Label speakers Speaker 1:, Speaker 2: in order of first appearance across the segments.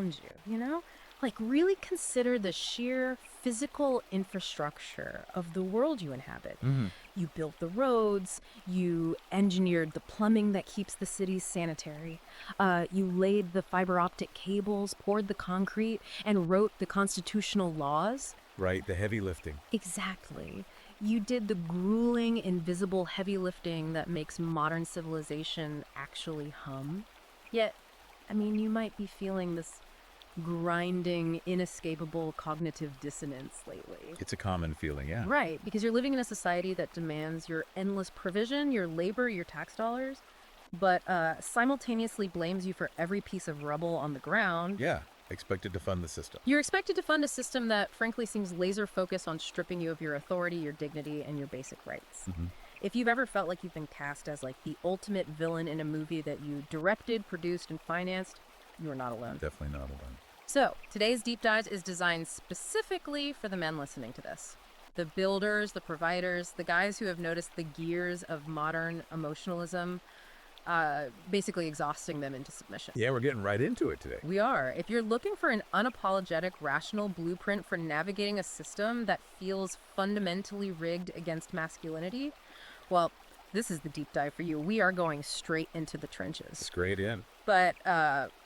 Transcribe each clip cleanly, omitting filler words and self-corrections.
Speaker 1: around you, you know? Like, really consider the sheer physical infrastructure of the world you inhabit. You built the roads, you engineered the plumbing that keeps the cities sanitary, you laid the fiber optic cables, poured the concrete, and wrote the constitutional laws.
Speaker 2: Right, the heavy lifting.
Speaker 1: Exactly. You did the grueling, invisible heavy lifting that makes modern civilization actually hum. Yet, I mean, you might be feeling this grinding, inescapable cognitive dissonance lately.
Speaker 2: It's a common feeling, yeah.
Speaker 1: Right, because you're living in a society that demands your endless provision, your labor, your tax dollars, but simultaneously blames you for every piece of rubble on the ground.
Speaker 2: Yeah, expected to fund the system.
Speaker 1: You're expected to fund a system that, frankly, seems laser focused on stripping you of your authority, your dignity, and your basic rights. If you've ever felt like you've been cast as like the ultimate villain in a movie that you directed, produced, and financed, you are not alone.
Speaker 2: Definitely not alone.
Speaker 1: So, today's deep dive is designed specifically for the men listening to this. The builders, the providers, the guys who have noticed the gears of modern emotionalism, basically exhausting them into submission.
Speaker 2: Yeah, we're getting right into it today.
Speaker 1: We are. If you're looking for an unapologetic, rational blueprint for navigating a system that feels fundamentally rigged against masculinity, well, this is the deep dive for you. We are going straight into the trenches.
Speaker 2: Straight in.
Speaker 1: But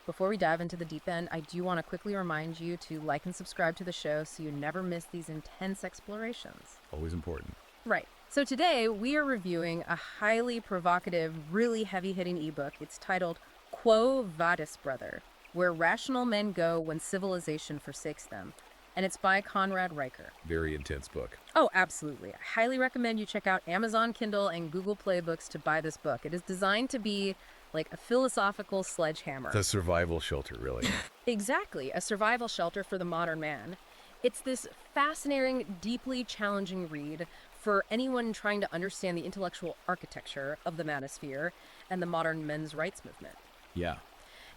Speaker 1: before we dive into the deep end, I do want to quickly remind you to like and subscribe to the show so you never miss these intense explorations.
Speaker 2: Always important.
Speaker 1: Right. So today we are reviewing a highly provocative, really heavy-hitting ebook. It's titled Quo Vadis Brother, Where Rational Men Go When Civilization Forsakes Them. And it's by Conrad Riker.
Speaker 2: Very intense book.
Speaker 1: Oh, absolutely. I highly recommend you check out Amazon Kindle and Google Play Books to buy this book. It is designed to be like a philosophical sledgehammer.
Speaker 2: The survival shelter, really.
Speaker 1: Exactly, a survival shelter for the modern man. It's this fascinating, deeply challenging read for anyone trying to understand the intellectual architecture of the manosphere and the modern men's rights movement.
Speaker 2: Yeah.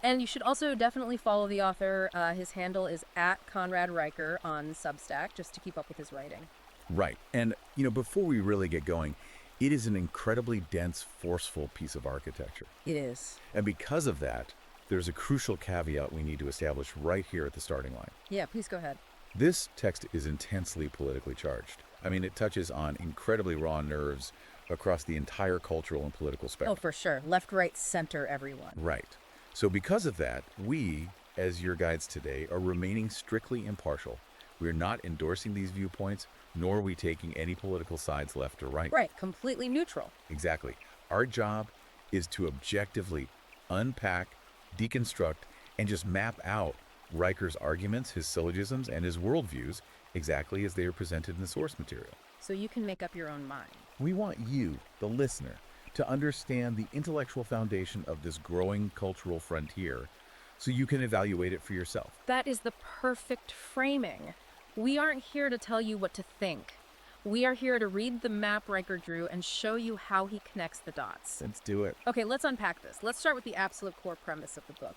Speaker 1: And you should also definitely follow the author. His handle is @ConradRiker on Substack, just to keep up with his writing.
Speaker 2: Right. And, before we really get going, it is an incredibly dense, forceful piece of architecture.
Speaker 1: It is.
Speaker 2: And because of that, there's a crucial caveat we need to establish right here at the starting line.
Speaker 1: Yeah, please go ahead.
Speaker 2: This text is intensely politically charged. I mean, it touches on incredibly raw nerves across the entire cultural and political spectrum.
Speaker 1: Oh, for sure. Left, right, center, everyone.
Speaker 2: Right. So because of that, we, as your guides today, are remaining strictly impartial. We're not endorsing these viewpoints, nor are we taking any political sides left or right.
Speaker 1: Right, completely neutral.
Speaker 2: Exactly. Our job is to objectively unpack, deconstruct, and just map out Riker's arguments, his syllogisms, and his worldviews exactly as they are presented in the source material.
Speaker 1: So you can make up your own mind.
Speaker 2: We want you, the listener, to understand the intellectual foundation of this growing cultural frontier so you can evaluate it for yourself.
Speaker 1: That is the perfect framing. We aren't here to tell you what to think. We are here to read the map Riker drew and show you how he connects the dots.
Speaker 2: Let's do it.
Speaker 1: Okay, let's unpack this. Let's start with the absolute core premise of the book.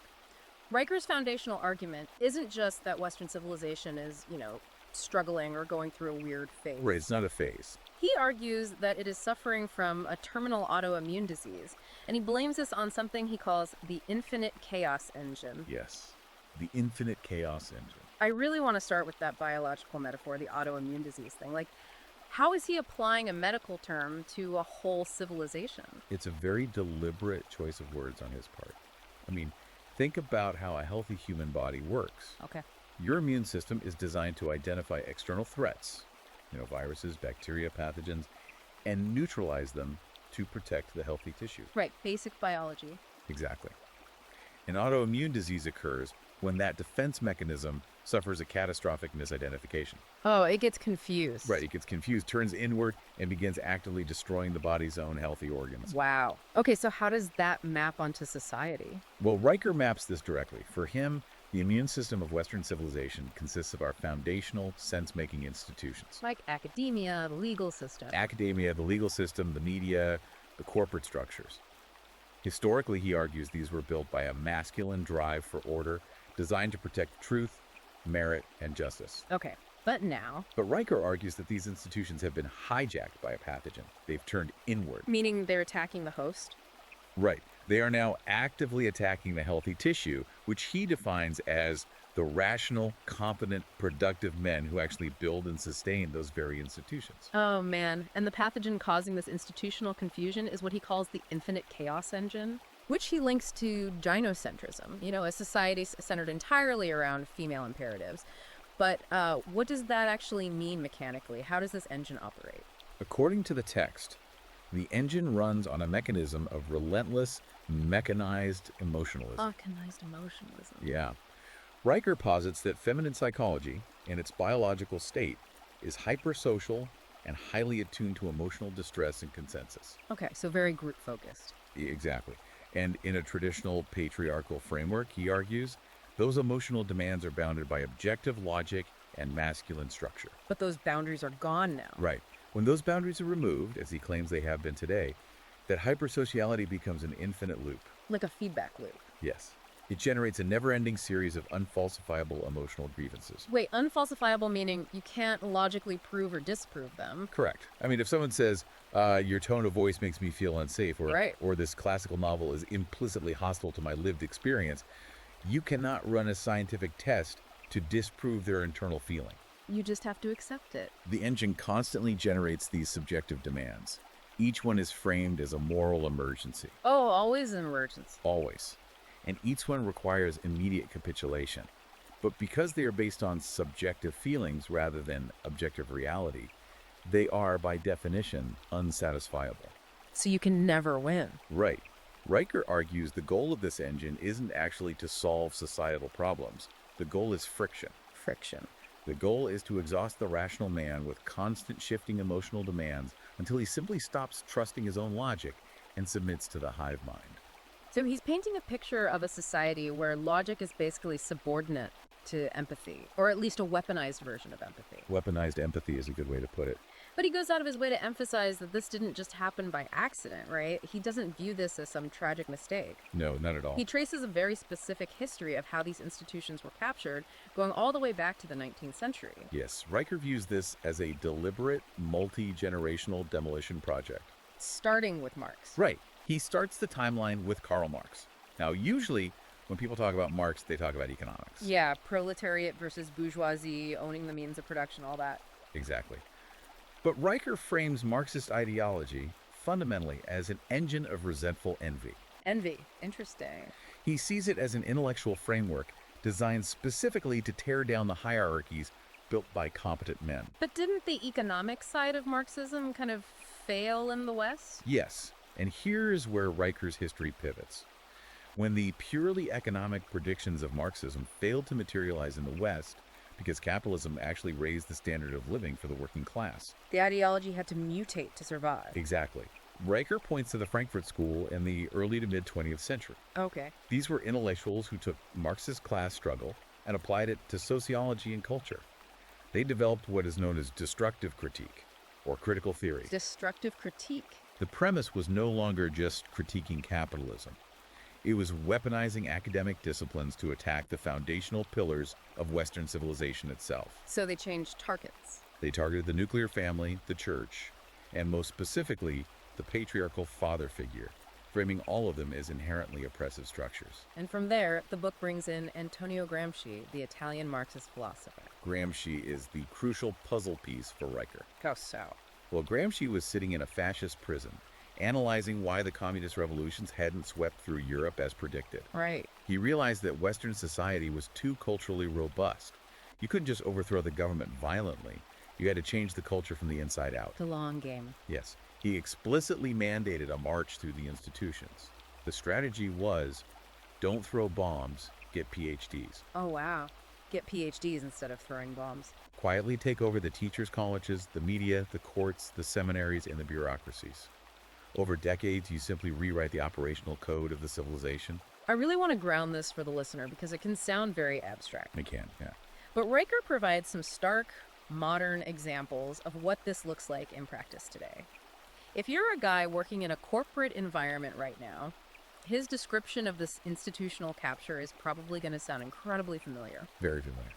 Speaker 1: Riker's foundational argument isn't just that Western civilization is, struggling or going through a weird phase.
Speaker 2: Right, it's not a phase.
Speaker 1: He argues that it is suffering from a terminal autoimmune disease, and he blames this on something he calls the infinite chaos engine.
Speaker 2: Yes, the infinite chaos engine.
Speaker 1: I really want to start with that biological metaphor, the autoimmune disease thing. Like, how is he applying a medical term to a whole civilization?
Speaker 2: It's a very deliberate choice of words on his part. I mean, think about how a healthy human body works.
Speaker 1: Okay.
Speaker 2: Your immune system is designed to identify external threats, viruses, bacteria, pathogens, and neutralize them to protect the healthy tissue.
Speaker 1: Right, basic biology.
Speaker 2: Exactly. An autoimmune disease occurs when that defense mechanism suffers a catastrophic misidentification.
Speaker 1: Oh, it gets confused.
Speaker 2: Right, it gets confused, turns inward, and begins actively destroying the body's own healthy organs.
Speaker 1: Wow. Okay, so how does that map onto society?
Speaker 2: Well, Riker maps this directly. For him, the immune system of Western civilization consists of our foundational sense-making institutions.
Speaker 1: Like academia, the legal system.
Speaker 2: Academia, the legal system, the media, the corporate structures. Historically, he argues these were built by a masculine drive for order designed to protect truth, merit, and justice.
Speaker 1: Okay, but now...
Speaker 2: But Riker argues that these institutions have been hijacked by a pathogen. They've turned inward.
Speaker 1: Meaning they're attacking the host?
Speaker 2: Right. They are now actively attacking the healthy tissue, which he defines as the rational, competent, productive men who actually build and sustain those very institutions.
Speaker 1: Oh, man. And the pathogen causing this institutional confusion is what he calls the infinite chaos engine, which he links to gynocentrism, a society centered entirely around female imperatives. But what does that actually mean mechanically? How does this engine operate?
Speaker 2: According to the text, the engine runs on a mechanism of relentless, mechanized emotionalism.
Speaker 1: Mechanized emotionalism.
Speaker 2: Yeah. Riker posits that feminine psychology, in its biological state, is hypersocial and highly attuned to emotional distress and consensus.
Speaker 1: Okay, so very group-focused.
Speaker 2: Exactly. And in a traditional patriarchal framework, he argues, those emotional demands are bounded by objective logic and masculine structure.
Speaker 1: But those boundaries are gone now.
Speaker 2: Right. When those boundaries are removed, as he claims they have been today, that hypersociality becomes an infinite loop.
Speaker 1: Like a feedback loop.
Speaker 2: Yes. It generates a never-ending series of unfalsifiable emotional grievances.
Speaker 1: Wait, unfalsifiable meaning you can't logically prove or disprove them.
Speaker 2: Correct. I mean, if someone says, your tone of voice makes me feel unsafe,
Speaker 1: Right.
Speaker 2: or this classical novel is implicitly hostile to my lived experience, you cannot run a scientific test to disprove their internal feeling.
Speaker 1: You just have to accept it.
Speaker 2: The engine constantly generates these subjective demands. Each one is framed as a moral emergency.
Speaker 1: Oh, always an emergency.
Speaker 2: Always. And each one requires immediate capitulation. But because they are based on subjective feelings rather than objective reality, they are, by definition, unsatisfiable.
Speaker 1: So you can never win.
Speaker 2: Right. Riker argues the goal of this engine isn't actually to solve societal problems. The goal is friction.
Speaker 1: Friction.
Speaker 2: The goal is to exhaust the rational man with constant shifting emotional demands until he simply stops trusting his own logic and submits to the hive mind.
Speaker 1: So he's painting a picture of a society where logic is basically subordinate to empathy, or at least a weaponized version of empathy.
Speaker 2: Weaponized empathy is a good way to put it.
Speaker 1: But he goes out of his way to emphasize that this didn't just happen by accident, right? He doesn't view this as some tragic mistake.
Speaker 2: No, not at all.
Speaker 1: He traces a very specific history of how these institutions were captured, going all the way back to the 19th century.
Speaker 2: Yes, Riker views this as a deliberate, multi-generational demolition project.
Speaker 1: Starting with Marx.
Speaker 2: Right. He starts the timeline with Karl Marx. Now, usually, when people talk about Marx, they talk about economics.
Speaker 1: Yeah, proletariat versus bourgeoisie, owning the means of production, all that.
Speaker 2: Exactly. But Riker frames Marxist ideology fundamentally as an engine of resentful envy.
Speaker 1: Envy. Interesting.
Speaker 2: He sees it as an intellectual framework designed specifically to tear down the hierarchies built by competent men.
Speaker 1: But didn't the economic side of Marxism kind of fail in the West?
Speaker 2: Yes, and here's where Riker's history pivots. When the purely economic predictions of Marxism failed to materialize in the West, because capitalism actually raised the standard of living for the working class.
Speaker 1: The ideology had to mutate to survive.
Speaker 2: Exactly. Riker points to the Frankfurt School in the early to mid-20th century.
Speaker 1: Okay.
Speaker 2: These were intellectuals who took Marxist class struggle and applied it to sociology and culture. They developed what is known as destructive critique, or critical theory.
Speaker 1: Destructive critique.
Speaker 2: The premise was no longer just critiquing capitalism. It was weaponizing academic disciplines to attack the foundational pillars of Western civilization itself.
Speaker 1: So they changed targets.
Speaker 2: They targeted the nuclear family, the church, and most specifically, the patriarchal father figure, framing all of them as inherently oppressive structures.
Speaker 1: And from there, the book brings in Antonio Gramsci, the Italian Marxist philosopher.
Speaker 2: Gramsci is the crucial puzzle piece for Riker.
Speaker 1: How so?
Speaker 2: Well, Gramsci was sitting in a fascist prison, analyzing why the communist revolutions hadn't swept through Europe as predicted.
Speaker 1: Right.
Speaker 2: He realized that Western society was too culturally robust. You couldn't just overthrow the government violently. You had to change the culture from the inside out.
Speaker 1: The long game.
Speaker 2: Yes. He explicitly mandated a march through the institutions. The strategy was, don't throw bombs, get PhDs.
Speaker 1: Oh, wow. Get PhDs instead of throwing bombs.
Speaker 2: Quietly take over the teachers' colleges, the media, the courts, the seminaries, and the bureaucracies. Over decades, you simply rewrite the operational code of the civilization.
Speaker 1: I really want to ground this for the listener because it can sound very abstract.
Speaker 2: It can, yeah.
Speaker 1: But Riker provides some stark, modern examples of what this looks like in practice today. If you're a guy working in a corporate environment right now, his description of this institutional capture is probably going to sound incredibly familiar.
Speaker 2: Very familiar.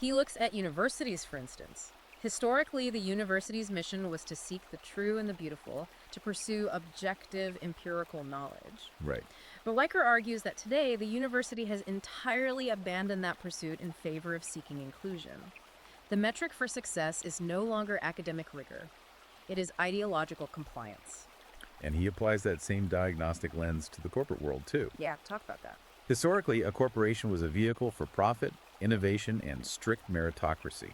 Speaker 1: He looks at universities, for instance. Historically, the university's mission was to seek the true and the beautiful, to pursue objective empirical knowledge.
Speaker 2: Right.
Speaker 1: But Riker argues that today, the university has entirely abandoned that pursuit in favor of seeking inclusion. The metric for success is no longer academic rigor. It is ideological compliance.
Speaker 2: And he applies that same diagnostic lens to the corporate world, too.
Speaker 1: Yeah, talk about that.
Speaker 2: Historically, a corporation was a vehicle for profit, innovation, and strict meritocracy.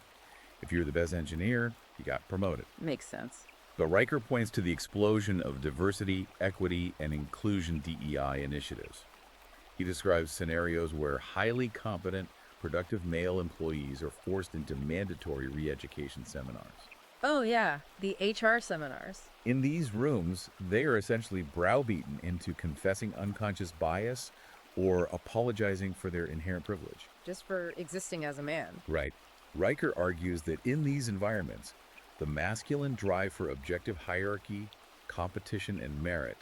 Speaker 2: If you were the best engineer, you got promoted.
Speaker 1: Makes sense.
Speaker 2: But Riker points to the explosion of diversity, equity, and inclusion DEI initiatives. He describes scenarios where highly competent, productive male employees are forced into mandatory re-education seminars.
Speaker 1: Oh, yeah, the HR seminars.
Speaker 2: In these rooms, they are essentially browbeaten into confessing unconscious bias or apologizing for their inherent privilege.
Speaker 1: Just for existing as a man.
Speaker 2: Right. Riker argues that in these environments, the masculine drive for objective hierarchy, competition, and merit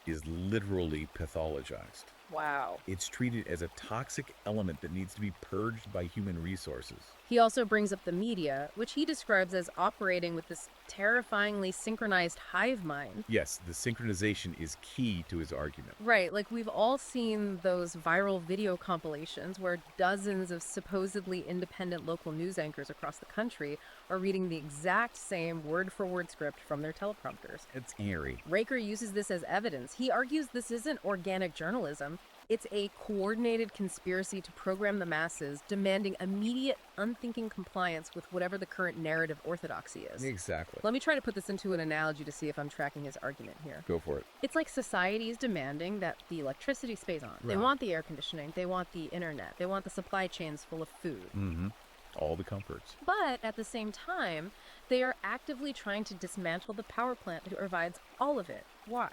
Speaker 2: is literally pathologized.
Speaker 1: Wow.
Speaker 2: It's treated as a toxic element that needs to be purged by human resources.
Speaker 1: He also brings up the media, which he describes as operating with this terrifyingly synchronized hive mind.
Speaker 2: Yes, the synchronization is key to his argument.
Speaker 1: Right, like we've all seen those viral video compilations where dozens of supposedly independent local news anchors across the country are reading the exact same word-for-word script from their teleprompters.
Speaker 2: It's eerie.
Speaker 1: Riker uses this as evidence. He argues this isn't organic journalism. It's a coordinated conspiracy to program the masses, demanding immediate, unthinking compliance with whatever the current narrative orthodoxy is.
Speaker 2: Exactly.
Speaker 1: Let me try to put this into an analogy to see if I'm tracking his argument here.
Speaker 2: Go for it.
Speaker 1: It's like society is demanding that the electricity stays on. They
Speaker 2: Right.
Speaker 1: want the air conditioning. They want the internet. They want the supply chains full of food.
Speaker 2: Mm-hmm. All the comforts.
Speaker 1: But at the same time, they are actively trying to dismantle the power plant that provides all of it. Why?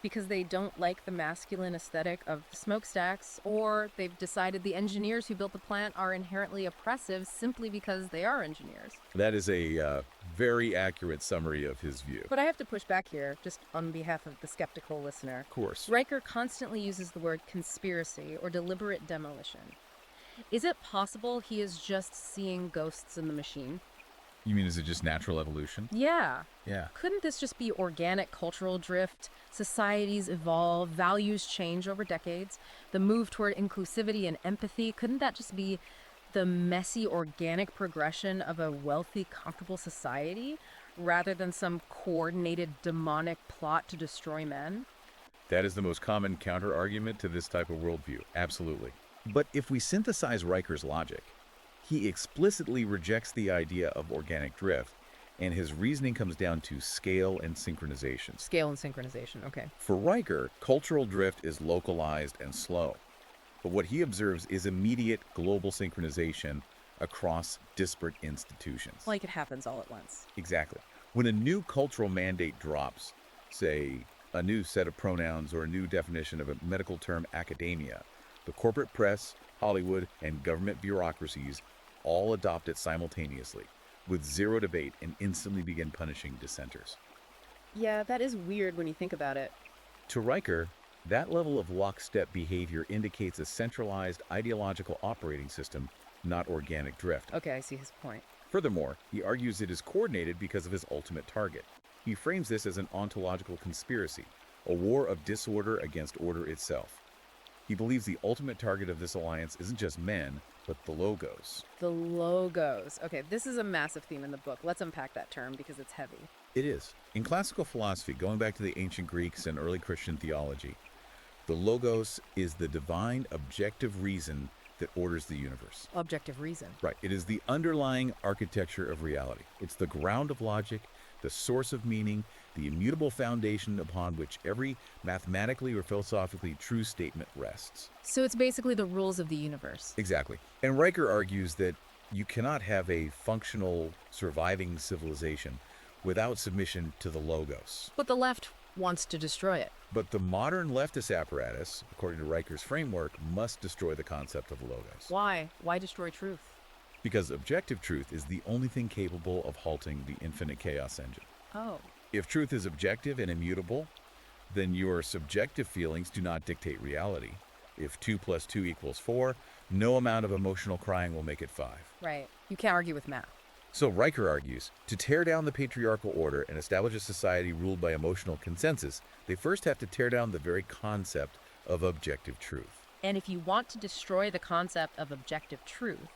Speaker 1: Because they don't like the masculine aesthetic of the smokestacks, or they've decided the engineers who built the plant are inherently oppressive simply because they are engineers.
Speaker 2: That is a very accurate summary of his view.
Speaker 1: But I have to push back here, just on behalf of the skeptical listener.
Speaker 2: Of course.
Speaker 1: Riker constantly uses the word conspiracy or deliberate demolition. Is it possible he is just seeing ghosts in the machine?
Speaker 2: You mean, is it just natural evolution?
Speaker 1: Yeah.
Speaker 2: Yeah.
Speaker 1: Couldn't this just be organic cultural drift? Societies evolve, values change over decades. The move toward inclusivity and empathy, couldn't that just be the messy, organic progression of a wealthy, comfortable society rather than some coordinated demonic plot to destroy men?
Speaker 2: That is the most common counter-argument to this type of worldview. Absolutely. But if we synthesize Riker's logic, he explicitly rejects the idea of organic drift, and his reasoning comes down to scale and synchronization.
Speaker 1: Scale and synchronization, okay.
Speaker 2: For Riker, cultural drift is localized and slow, but what he observes is immediate global synchronization across disparate institutions.
Speaker 1: Like it happens all at once.
Speaker 2: Exactly. When a new cultural mandate drops, say, a new set of pronouns or a new definition of a medical term academia, the corporate press, Hollywood, and government bureaucracies all adopt it simultaneously, with zero debate, and instantly begin punishing dissenters.
Speaker 1: Yeah, that is weird when you think about it.
Speaker 2: To Riker, that level of lockstep behavior indicates a centralized ideological operating system, not organic drift.
Speaker 1: Okay, I see his point.
Speaker 2: Furthermore, he argues it is coordinated because of his ultimate target. He frames this as an ontological conspiracy, a war of disorder against order itself. He believes the ultimate target of this alliance isn't just men, but the Logos.
Speaker 1: The Logos. Okay, this is a massive theme in the book. Let's unpack that term because it's heavy.
Speaker 2: It is. In classical philosophy, going back to the ancient Greeks and early Christian theology, the Logos is the divine objective reason that orders the universe.
Speaker 1: Objective reason.
Speaker 2: Right. It is the underlying architecture of reality. It's the ground of logic, the source of meaning, the immutable foundation upon which every mathematically or philosophically true statement rests.
Speaker 1: So it's basically the rules of the universe.
Speaker 2: Exactly. And Riker argues that you cannot have a functional, surviving civilization without submission to the Logos.
Speaker 1: But the left wants to destroy it.
Speaker 2: But the modern leftist apparatus, according to Riker's framework, must destroy the concept of the Logos.
Speaker 1: Why? Why destroy truth?
Speaker 2: Because objective truth is the only thing capable of halting the infinite chaos engine.
Speaker 1: Oh.
Speaker 2: If truth is objective and immutable, then your subjective feelings do not dictate reality. If 2 + 2 = 4, no amount of emotional crying will make it 5.
Speaker 1: Right. You can't argue with math.
Speaker 2: So Riker argues, to tear down the patriarchal order and establish a society ruled by emotional consensus, they first have to tear down the very concept of objective truth.
Speaker 1: And if you want to destroy the concept of objective truth,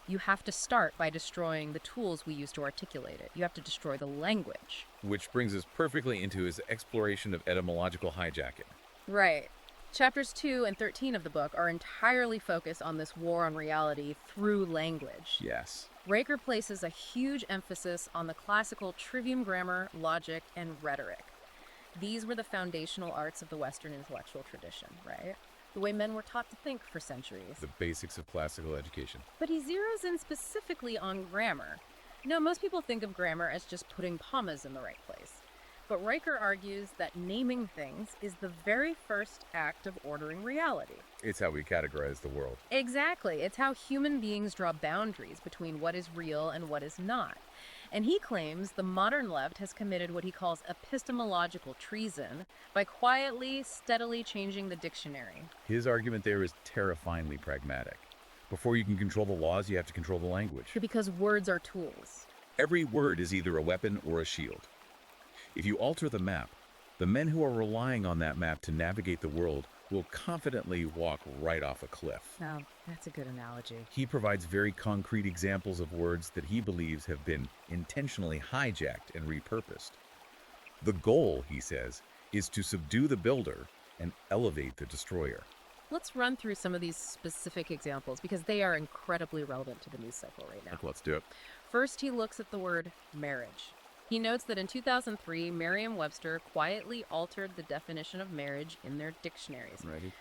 Speaker 1: you have to start by destroying the tools we use to articulate it. You have to destroy the language.
Speaker 2: Which brings us perfectly into his exploration of etymological hijacking.
Speaker 1: Right. Chapters 2 and 13 of the book are entirely focused on this war on reality through language.
Speaker 2: Yes.
Speaker 1: Riker places a huge emphasis on the classical trivium grammar, logic, and rhetoric. These were the foundational arts of the Western intellectual tradition, right? The way men were taught to think for centuries.
Speaker 2: The basics of classical education.
Speaker 1: But he zeroes in specifically on grammar. Now, most people think of grammar as just putting commas in the right place. But Riker argues that naming things is the very first act of ordering reality.
Speaker 2: It's how we categorize the world.
Speaker 1: Exactly. It's how human beings draw boundaries between what is real and what is not. And he claims the modern left has committed what he calls epistemological treason by quietly, steadily changing the dictionary.
Speaker 2: His argument there is terrifyingly pragmatic. Before you can control the laws, you have to control the language.
Speaker 1: Because words are tools.
Speaker 2: Every word is either a weapon or a shield. If you alter the map, the men who are relying on that map to navigate the world will confidently walk right off a cliff.
Speaker 1: Oh, that's a good analogy.
Speaker 2: He provides very concrete examples of words that he believes have been intentionally hijacked and repurposed. The goal, he says, is to subdue the builder and elevate the destroyer.
Speaker 1: Let's run through some of these specific examples because they are incredibly relevant to the news cycle right now.
Speaker 2: Let's do it.
Speaker 1: First, he looks at the word marriage. He notes that in 2003, Merriam-Webster quietly altered the definition of marriage in their dictionaries.
Speaker 2: Ready?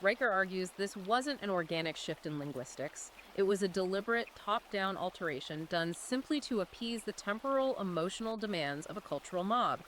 Speaker 1: Riker argues this wasn't an organic shift in linguistics. It was a deliberate, top-down alteration done simply to appease the temporal, emotional demands of a cultural mob,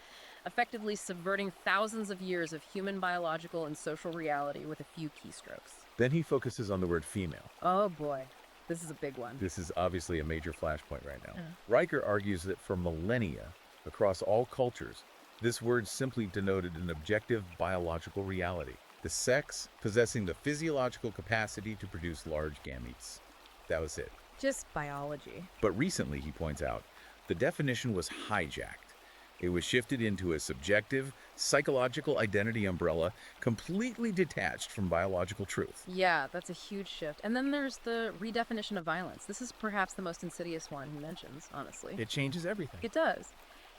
Speaker 1: effectively subverting thousands of years of human biological and social reality with a few keystrokes.
Speaker 2: Then he focuses on the word female.
Speaker 1: Oh boy, this is a big one.
Speaker 2: This is obviously a major flashpoint right now. Riker argues that for millennia, across all cultures, this word simply denoted an objective biological reality. The sex possessing the physiological capacity to produce large gametes. That was it.
Speaker 1: Just biology.
Speaker 2: But recently, he points out, the definition was hijacked. It was shifted into a subjective, psychological identity umbrella completely detached from biological truth.
Speaker 1: Yeah, that's a huge shift. And then there's the redefinition of violence. This is perhaps the most insidious one he mentions, honestly.
Speaker 2: It changes everything.
Speaker 1: It does.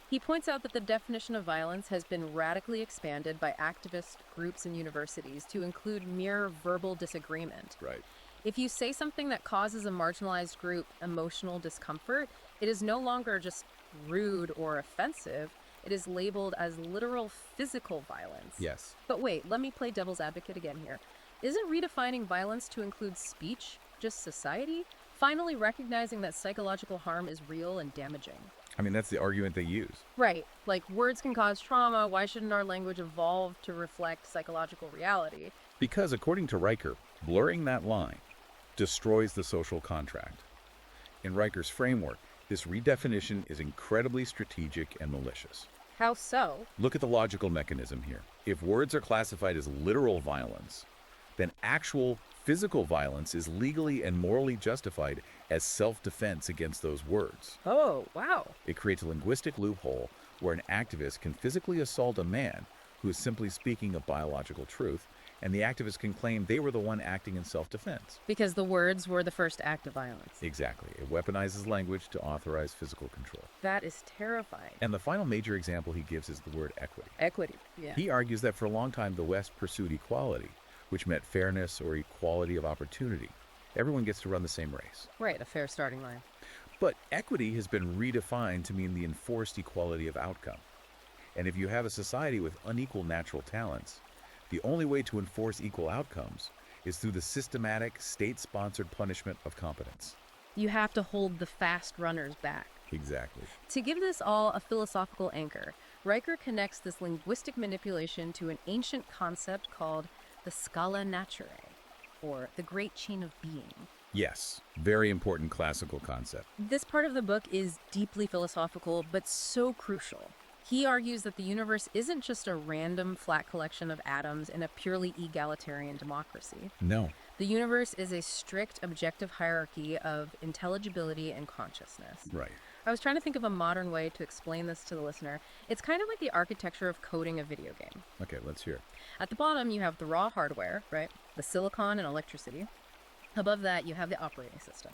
Speaker 1: He points out that the definition of violence has been radically expanded by activist groups and universities to include mere verbal disagreement.
Speaker 2: Right.
Speaker 1: If you say something that causes a marginalized group emotional discomfort, it is no longer just rude or offensive. It is labeled as literal physical violence.
Speaker 2: Yes.
Speaker 1: But wait, let me play devil's advocate again here. Isn't redefining violence to include speech just society? Finally recognizing that psychological harm is real and damaging.
Speaker 2: I mean, that's the argument they use.
Speaker 1: Right. Like, words can cause trauma. Why shouldn't our language evolve to reflect psychological reality?
Speaker 2: Because, according to Riker, blurring that line destroys the social contract. In Riker's framework, this redefinition is incredibly strategic and malicious.
Speaker 1: How so?
Speaker 2: Look at the logical mechanism here. If words are classified as literal violence, then actual physical violence is legally and morally justified as self-defense against those words.
Speaker 1: Oh, wow.
Speaker 2: It creates a linguistic loophole where an activist can physically assault a man who is simply speaking a biological truth, and the activist can claim they were the one acting in self-defense.
Speaker 1: Because the words were the first act of violence.
Speaker 2: Exactly. It weaponizes language to authorize physical control.
Speaker 1: That is terrifying.
Speaker 2: And the final major example he gives is the word equity.
Speaker 1: Equity, yeah.
Speaker 2: He argues that for a long time the West pursued equality, which meant fairness or equality of opportunity. Everyone gets to run the same race.
Speaker 1: Right, a fair starting line.
Speaker 2: But equity has been redefined to mean the enforced equality of outcome. And if you have a society with unequal natural talents, the only way to enforce equal outcomes is through the systematic, state-sponsored punishment of competence.
Speaker 1: You have to hold the fast runners back.
Speaker 2: Exactly.
Speaker 1: To give this all a philosophical anchor, Riker connects this linguistic manipulation to an ancient concept called the scala naturae, or the great chain of being.
Speaker 2: Yes, very important classical concept.
Speaker 1: This part of the book is deeply philosophical, but so crucial. He argues that the universe isn't just a random flat collection of atoms in a purely egalitarian democracy.
Speaker 2: No.
Speaker 1: The universe is a strict objective hierarchy of intelligibility and consciousness.
Speaker 2: Right.
Speaker 1: I was trying to think of a modern way to explain this to the listener. It's kind of like the architecture of coding a video game.
Speaker 2: Okay, let's hear.
Speaker 1: At the bottom, you have the raw hardware, right? The silicon and electricity. Above that, you have the operating system.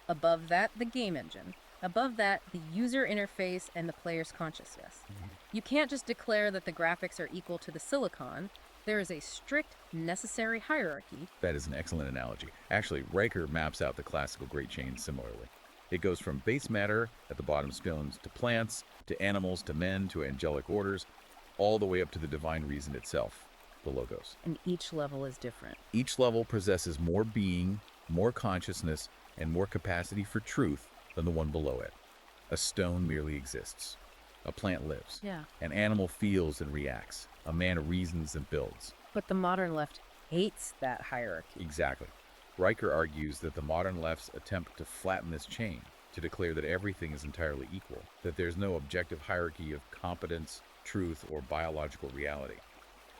Speaker 1: Above that, the game engine. Above that, the user interface and the player's consciousness. You can't just declare that the graphics are equal to the silicon. There is a strict, necessary hierarchy.
Speaker 2: That is an excellent analogy. Actually, Riker maps out the classical great chain similarly. It goes from base matter at the bottom spawns to plants, to animals, to men, to angelic orders, all the way up to the divine reason itself, the Logos.
Speaker 1: And each level is different.
Speaker 2: Each level possesses more being, more consciousness, and more capacity for truth than the one below it. A stone merely exists. A plant lives.
Speaker 1: Yeah.
Speaker 2: An animal feels and reacts. A man reasons and builds.
Speaker 1: But the modern left hates that hierarchy.
Speaker 2: Exactly. Riker argues that the modern left's attempt to flatten this chain, to declare that everything is entirely equal, that there's no objective hierarchy of competence, truth, or biological reality,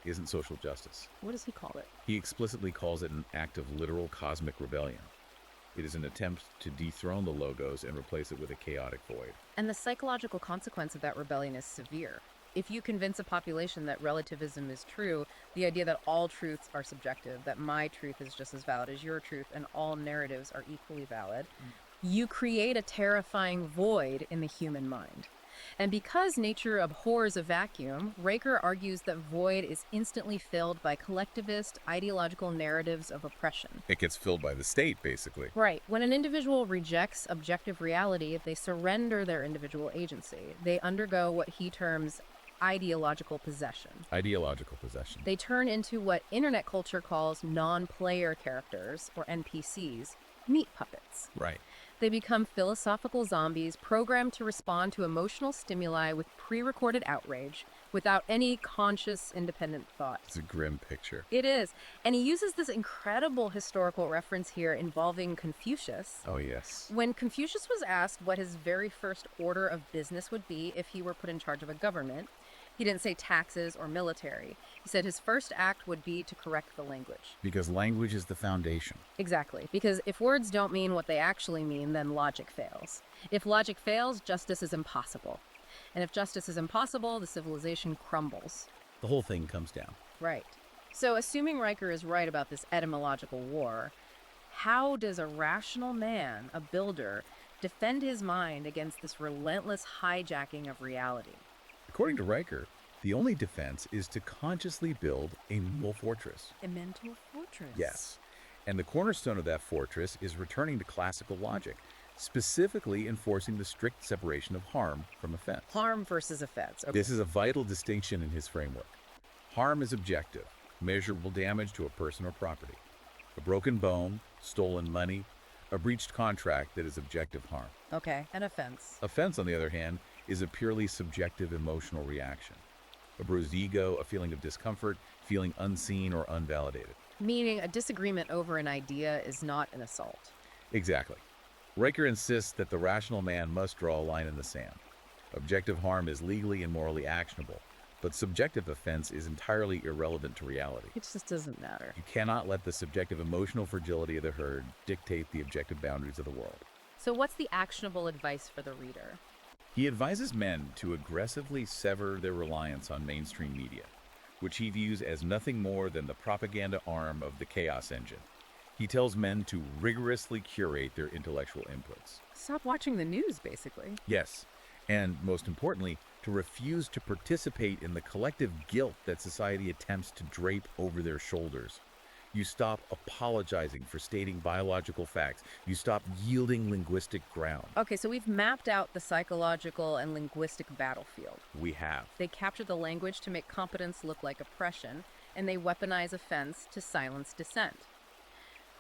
Speaker 2: isn't social justice.
Speaker 1: What does he call it?
Speaker 2: He explicitly calls it an act of literal cosmic rebellion. It is an attempt to dethrone the Logos and replace it with a chaotic void.
Speaker 1: And the psychological consequence of that rebellion is severe. If you convince a population that relativism is true, the idea that all truths are subjective, that my truth is just as valid as your truth, and all narratives are equally valid, you create a terrifying void in the human mind. And because nature abhors a vacuum, Riker argues that void is instantly filled by collectivist, ideological narratives of oppression.
Speaker 2: It gets filled by the state, basically.
Speaker 1: Right. When an individual rejects objective reality, they surrender their individual agency. They undergo what he terms ideological possession.
Speaker 2: Ideological possession.
Speaker 1: They turn into what internet culture calls non-player characters, or NPCs, meat puppets.
Speaker 2: Right.
Speaker 1: They become philosophical zombies programmed to respond to emotional stimuli with pre-recorded outrage without any conscious, independent thought.
Speaker 2: It's a grim picture.
Speaker 1: It is. And he uses this incredible historical reference here involving Confucius.
Speaker 2: Oh, yes.
Speaker 1: When Confucius was asked what his very first order of business would be if he were put in charge of a government, he didn't say taxes or military. He said his first act would be to correct the language.
Speaker 2: Because language is the foundation.
Speaker 1: Exactly. Because if words don't mean what they actually mean, then logic fails. If logic fails, justice is impossible. And if justice is impossible, the civilization crumbles.
Speaker 2: The whole thing comes down.
Speaker 1: Right. So assuming Riker is right about this etymological war, how does a rational man, a builder, defend his mind against this relentless hijacking of reality?
Speaker 2: According to Riker, the only defense is to consciously build a mental fortress.
Speaker 1: A mental fortress.
Speaker 2: Yes. And the cornerstone of that fortress is returning to classical logic, specifically enforcing the strict separation of harm from offense.
Speaker 1: Harm versus offense. Okay.
Speaker 2: This is a vital distinction in his framework. Harm is objective, measurable damage to a person or property. A broken bone, stolen money, a breached contract that is objective harm.
Speaker 1: Okay, an offense.
Speaker 2: Offense, on the other hand, is a purely subjective emotional reaction. A bruised ego, a feeling of discomfort, feeling unseen or unvalidated.
Speaker 1: Meaning a disagreement over an idea is not an assault.
Speaker 2: Exactly. Riker insists that the rational man must draw a line in the sand. Objective harm is legally and morally actionable, but subjective offense is entirely irrelevant to reality.
Speaker 1: It just doesn't matter.
Speaker 2: You cannot let the subjective emotional fragility of the herd dictate the objective boundaries of the world.
Speaker 1: So what's the actionable advice for the reader?
Speaker 2: He advises men to aggressively sever their reliance on mainstream media, which he views as nothing more than the propaganda arm of the chaos engine. He tells men to rigorously curate their intellectual inputs.
Speaker 1: Stop watching the news, basically.
Speaker 2: Yes, and most importantly, to refuse to participate in the collective guilt that society attempts to drape over their shoulders. You stop apologizing for stating biological facts. You stop yielding linguistic ground.
Speaker 1: Okay, so we've mapped out the psychological and linguistic battlefield.
Speaker 2: We have.
Speaker 1: They capture the language to make competence look like oppression, and they weaponize offense to silence dissent.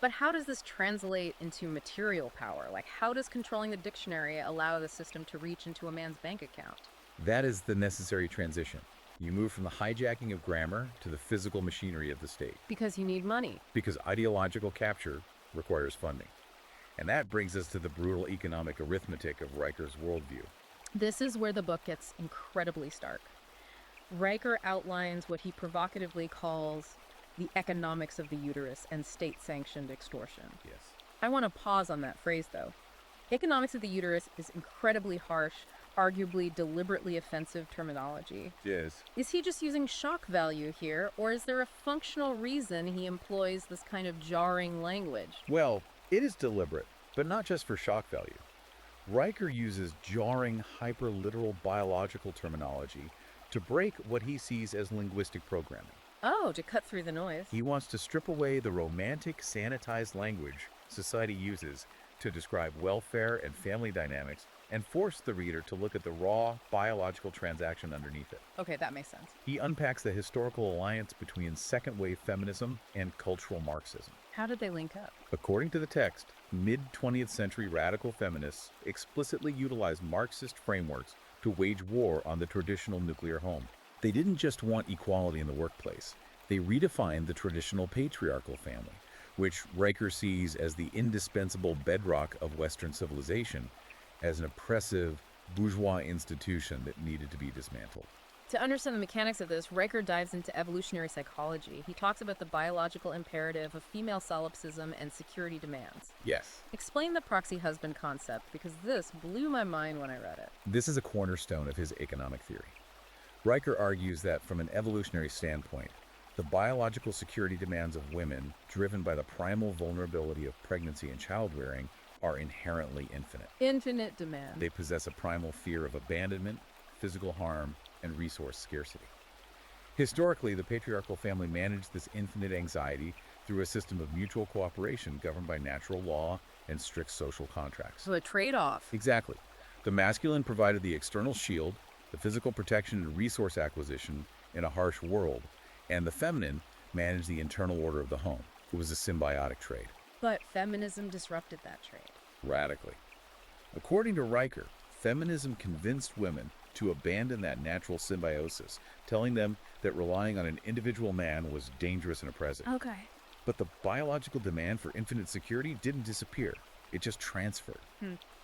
Speaker 1: But how does this translate into material power? Like, how does controlling the dictionary allow the system to reach into a man's bank account?
Speaker 2: That is the necessary transition. You move from the hijacking of grammar to the physical machinery of the state.
Speaker 1: Because you need money.
Speaker 2: Because ideological capture requires funding. And that brings us to the brutal economic arithmetic of Riker's worldview.
Speaker 1: This is where the book gets incredibly stark. Riker outlines what he provocatively calls the economics of the uterus and state-sanctioned extortion.
Speaker 2: Yes.
Speaker 1: I want to pause on that phrase, though. Economics of the uterus is incredibly harsh, arguably deliberately offensive terminology.
Speaker 2: Yes.
Speaker 1: Is he just using shock value here, or is there a functional reason he employs this kind of jarring language?
Speaker 2: Well, it is deliberate, but not just for shock value. Riker uses jarring, hyperliteral biological terminology to break what he sees as linguistic programming.
Speaker 1: Oh, to cut through the noise.
Speaker 2: He wants to strip away the romantic, sanitized language society uses to describe welfare and family dynamics and force the reader to look at the raw, biological transaction underneath it.
Speaker 1: Okay, that makes sense.
Speaker 2: He unpacks the historical alliance between second-wave feminism and cultural Marxism.
Speaker 1: How did they link up?
Speaker 2: According to the text, mid-20th century radical feminists explicitly utilized Marxist frameworks to wage war on the traditional nuclear home. They didn't just want equality in the workplace. They redefined the traditional patriarchal family, which Riker sees as the indispensable bedrock of Western civilization, as an oppressive, bourgeois institution that needed to be dismantled.
Speaker 1: To understand the mechanics of this, Riker dives into evolutionary psychology. He talks about the biological imperative of female solipsism and security demands.
Speaker 2: Yes.
Speaker 1: Explain the proxy husband concept, because this blew my mind when I read it.
Speaker 2: This is a cornerstone of his economic theory. Riker argues that from an evolutionary standpoint, the biological security demands of women, driven by the primal vulnerability of pregnancy and childbearing, are inherently infinite.
Speaker 1: Infinite demand.
Speaker 2: They possess a primal fear of abandonment, physical harm, and resource scarcity. Historically, the patriarchal family managed this infinite anxiety through a system of mutual cooperation governed by natural law and strict social contracts.
Speaker 1: So a trade-off.
Speaker 2: Exactly. The masculine provided the external shield, the physical protection and resource acquisition in a harsh world, and the feminine managed the internal order of the home. It was a symbiotic trade.
Speaker 1: But feminism disrupted that trade.
Speaker 2: Radically. According to Riker, feminism convinced women to abandon that natural symbiosis, telling them that relying on an individual man was dangerous and oppressive.
Speaker 1: Okay.
Speaker 2: But the biological demand for infinite security didn't disappear. It just transferred.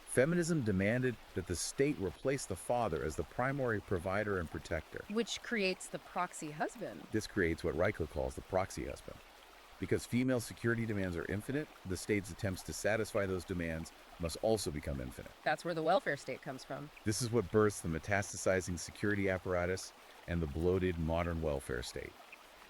Speaker 2: Feminism demanded that the state replace the father as the primary provider and protector.
Speaker 1: Which creates the proxy husband.
Speaker 2: This creates what Riker calls the proxy husband. Because female security demands are infinite, the state's attempts to satisfy those demands must also become infinite.
Speaker 1: That's where the welfare state comes from.
Speaker 2: This is what births the metastasizing security apparatus and the bloated modern welfare state.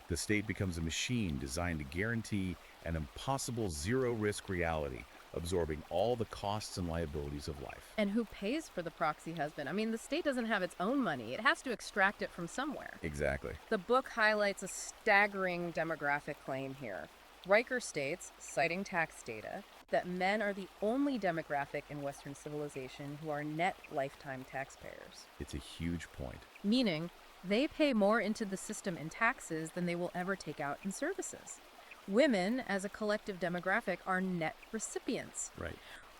Speaker 2: The state becomes a machine designed to guarantee an impossible zero-risk reality, absorbing all the costs and liabilities of life.
Speaker 1: And who pays for the proxy husband? I mean, the state doesn't have its own money. It has to extract it from somewhere.
Speaker 2: Exactly.
Speaker 1: The book highlights a staggering demographic claim here. Riker states, citing tax data, that men are the only demographic in Western civilization who are net lifetime taxpayers.
Speaker 2: It's a huge point.
Speaker 1: Meaning, they pay more into the system in taxes than they will ever take out in services. Women, as a collective demographic, are net recipients.
Speaker 2: Right.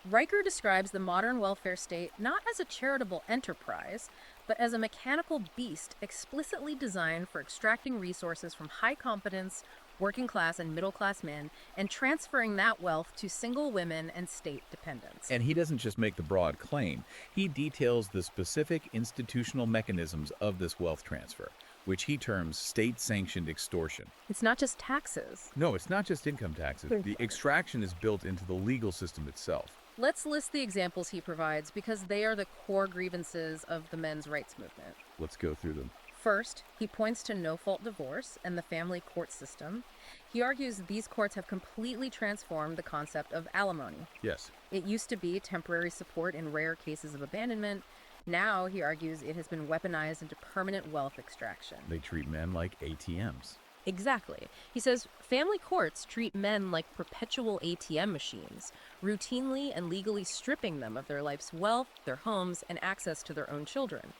Speaker 1: Riker describes the modern welfare state not as a charitable enterprise, but as a mechanical beast explicitly designed for extracting resources from high competence, working class and middle class men, and transferring that wealth to single women and state dependents.
Speaker 2: And he doesn't just make the broad claim, he details the specific institutional mechanisms of this wealth transfer, which he terms state-sanctioned extortion.
Speaker 1: It's not just taxes.
Speaker 2: No, it's not just income taxes. The extraction is built into the legal system itself.
Speaker 1: Let's list the examples he provides because they are the core grievances of the men's rights movement.
Speaker 2: Let's go through them.
Speaker 1: First, he points to no-fault divorce and the family court system. He argues these courts have completely transformed the concept of alimony.
Speaker 2: Yes.
Speaker 1: It used to be temporary support in rare cases of abandonment. Now, he argues, it has been weaponized into permanent wealth extraction.
Speaker 2: They treat men like ATMs.
Speaker 1: Exactly. He says family courts treat men like perpetual ATM machines, routinely and legally stripping them of their life's wealth, their homes, and access to their own children.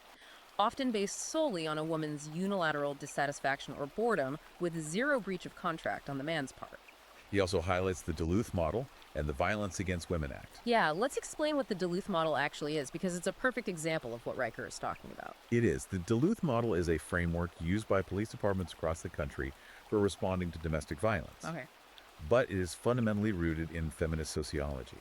Speaker 1: Often based solely on a woman's unilateral dissatisfaction or boredom, with zero breach of contract on the man's part.
Speaker 2: He also highlights the Duluth model and the Violence Against Women Act.
Speaker 1: Yeah, let's explain what the Duluth model actually is, because it's a perfect example of what Riker is talking about.
Speaker 2: It is. The Duluth model is a framework used by police departments across the country for responding to domestic violence.
Speaker 1: Okay.
Speaker 2: But it is fundamentally rooted in feminist sociology.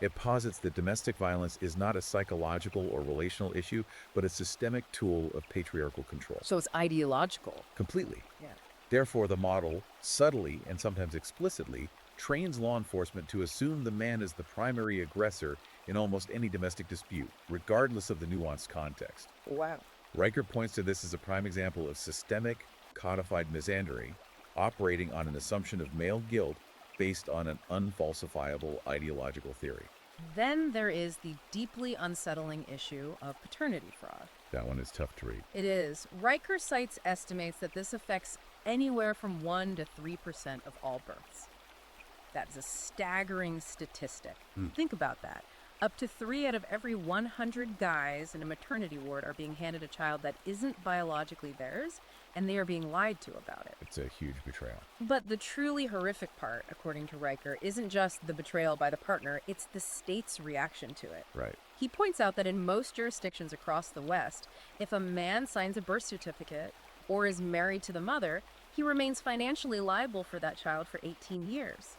Speaker 2: It posits that domestic violence is not a psychological or relational issue, but a systemic tool of patriarchal control.
Speaker 1: So it's ideological.
Speaker 2: Completely.
Speaker 1: Yeah.
Speaker 2: Therefore, the model, subtly and sometimes explicitly, trains law enforcement to assume the man is the primary aggressor in almost any domestic dispute, regardless of the nuanced context.
Speaker 1: Wow.
Speaker 2: Riker points to this as a prime example of systemic, codified misandry, operating on an assumption of male guilt based on an unfalsifiable ideological theory.
Speaker 1: Then there is the deeply unsettling issue of paternity fraud.
Speaker 2: That one is tough to read.
Speaker 1: It is. Riker cites estimates that this affects anywhere from 1 to 3% of all births. That's a staggering statistic. Think about that. Up to 3 out of every 100 guys in a maternity ward are being handed a child that isn't biologically theirs, and they are being lied to about it.
Speaker 2: It's a huge betrayal.
Speaker 1: But the truly horrific part, according to Riker, isn't just the betrayal by the partner, it's the state's reaction to it.
Speaker 2: Right.
Speaker 1: He points out that in most jurisdictions across the West, if a man signs a birth certificate or is married to the mother, he remains financially liable for that child for 18 years,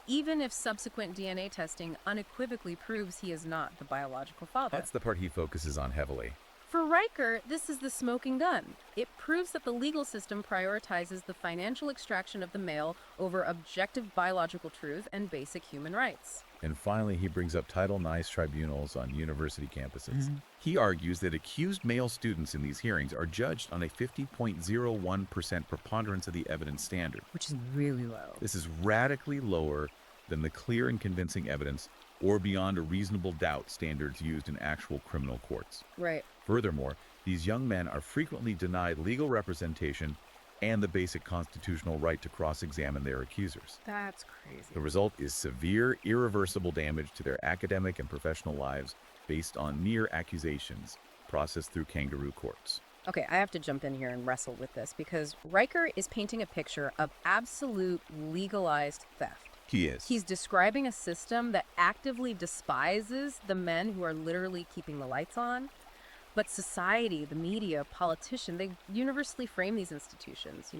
Speaker 1: even if subsequent DNA testing unequivocally proves he is not the biological father.
Speaker 2: That's the part he focuses on heavily.
Speaker 1: For Riker, this is the smoking gun. It proves that the legal system prioritizes the financial extraction of the male over objective biological truth and basic human rights.
Speaker 2: And finally, he brings up Title IX tribunals on university campuses. He argues that accused male students in these hearings are judged on a 50.01% preponderance of the evidence standard.
Speaker 1: Which is really low.
Speaker 2: This is radically lower than the clear and convincing evidence or beyond a reasonable doubt standards used in actual criminal courts.
Speaker 1: Right.
Speaker 2: Furthermore, these young men are frequently denied legal representation and the basic constitutional right to cross-examine their accusers.
Speaker 1: That's crazy.
Speaker 2: The result is severe, irreversible damage to their academic and professional lives based on mere accusations processed through kangaroo courts.
Speaker 1: Okay, I have to jump in here and wrestle with this because Riker is painting a picture of absolute legalized theft.
Speaker 2: He is.
Speaker 1: He's describing a system that actively despises the men who are literally keeping the lights on. But society, the media, politicians, they universally frame these institutions,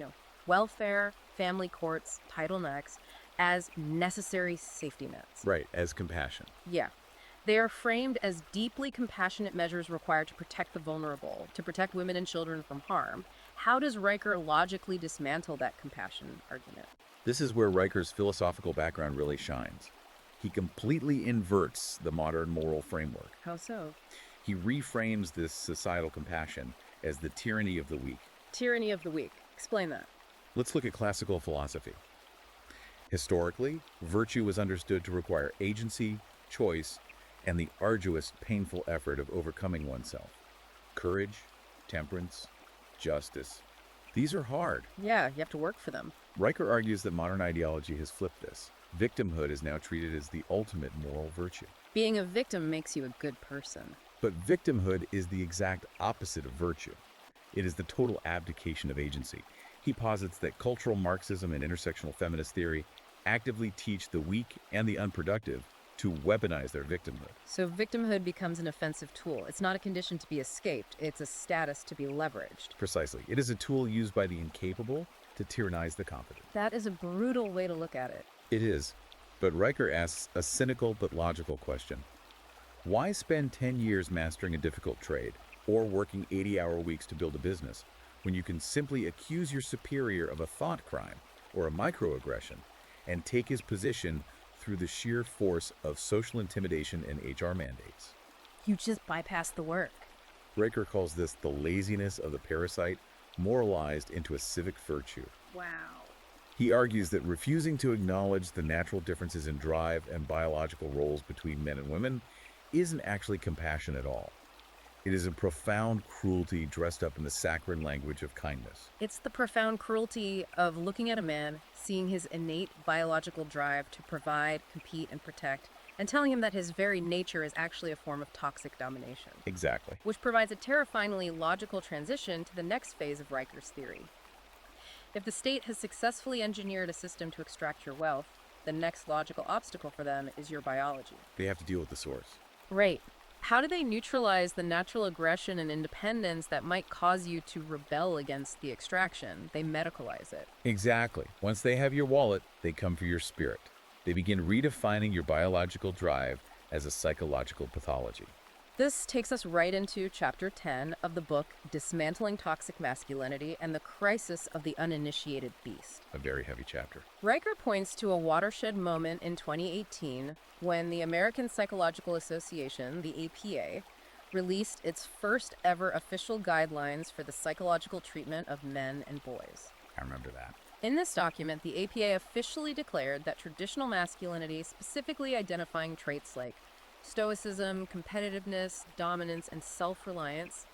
Speaker 1: welfare, family courts, Title IX, as necessary safety nets.
Speaker 2: Right, as compassion.
Speaker 1: Yeah. They are framed as deeply compassionate measures required to protect the vulnerable, to protect women and children from harm. How does Riker logically dismantle that compassion argument?
Speaker 2: This is where Riker's philosophical background really shines. He completely inverts the modern moral framework.
Speaker 1: How so?
Speaker 2: He reframes this societal compassion as the tyranny of the weak.
Speaker 1: Tyranny of the weak. Explain that.
Speaker 2: Let's look at classical philosophy. Historically, virtue was understood to require agency, choice, and the arduous, painful effort of overcoming oneself. Courage, temperance, justice. These are hard.
Speaker 1: Yeah, you have to work for them.
Speaker 2: Riker argues that modern ideology has flipped this. Victimhood is now treated as the ultimate moral virtue.
Speaker 1: Being a victim makes you a good person.
Speaker 2: But victimhood is the exact opposite of virtue. It is the total abdication of agency. He posits that cultural Marxism and intersectional feminist theory actively teach the weak and the unproductive to weaponize their victimhood.
Speaker 1: So victimhood becomes an offensive tool. It's not a condition to be escaped. It's a status to be leveraged.
Speaker 2: Precisely. It is a tool used by the incapable to tyrannize the competent.
Speaker 1: That is a brutal way to look at it.
Speaker 2: It is. But Riker asks a cynical but logical question. Why spend 10 years mastering a difficult trade or working 80-hour weeks to build a business when you can simply accuse your superior of a thought crime or a microaggression and take his position through the sheer force of social intimidation and HR mandates?
Speaker 1: You just bypass the work.
Speaker 2: Riker calls this the laziness of the parasite moralized into a civic virtue.
Speaker 1: Wow.
Speaker 2: He argues that refusing to acknowledge the natural differences in drive and biological roles between men and women isn't actually compassion at all. It is a profound cruelty dressed up in the saccharine language of kindness.
Speaker 1: It's the profound cruelty of looking at a man, seeing his innate biological drive to provide, compete, and protect, and telling him that his very nature is actually a form of toxic domination.
Speaker 2: Exactly.
Speaker 1: Which provides a terrifyingly logical transition to the next phase of Riker's theory. If the state has successfully engineered a system to extract your wealth, the next logical obstacle for them is your biology.
Speaker 2: They have to deal with the source.
Speaker 1: Right. How do they neutralize the natural aggression and independence that might cause you to rebel against the extraction? They medicalize it.
Speaker 2: Exactly. Once they have your wallet, they come for your spirit. They begin redefining your biological drive as a psychological pathology.
Speaker 1: This takes us right into Chapter 10 of the book Dismantling Toxic Masculinity and the Crisis of the Uninitiated Beast.
Speaker 2: A very heavy chapter.
Speaker 1: Riker points to a watershed moment in 2018 when the American Psychological Association, the APA, released its first ever official guidelines for the psychological treatment of men and boys.
Speaker 2: I remember that.
Speaker 1: In this document, the APA officially declared that traditional masculinity, specifically identifying traits like stoicism, competitiveness, dominance, and self-reliance,